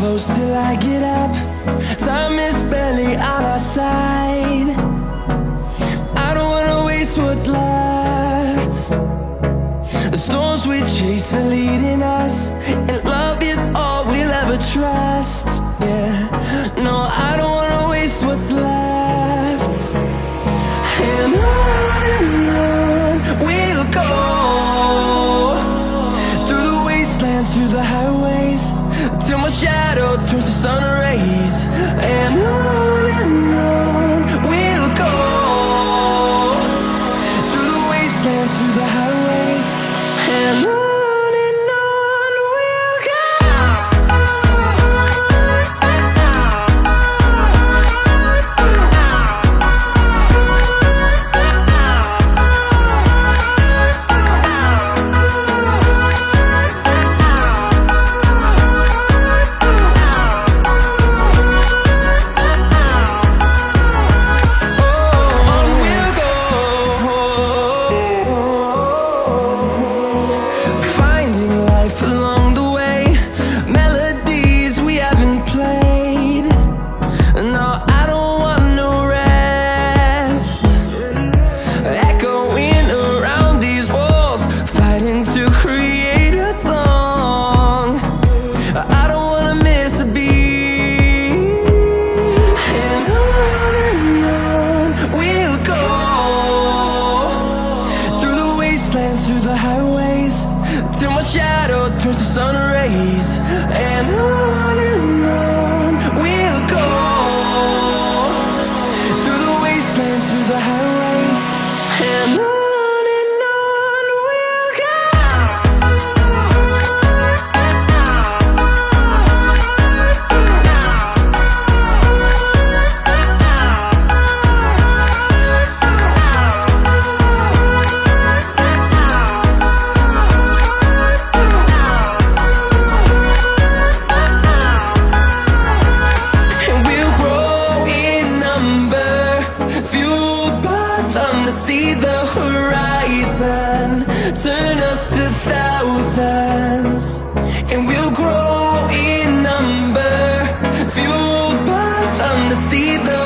close till I get up. Time is barely on our side. I don't wanna waste what's left. The storms we chase are leading us, and love is all we'll ever trust. Yeah, no, I don't wanna waste what's left. And on we'll go, through the wastelands, through the highways, till my shadow turns to sun rays. And on we'll go, through the wastelands, through the highways, and on. Through the highways, till my shadow turns to sun rays. And on we'll go, through the wastelands, through the highways, and on. See the horizon turn us to thousands, and we'll grow in number, fueled by them to see the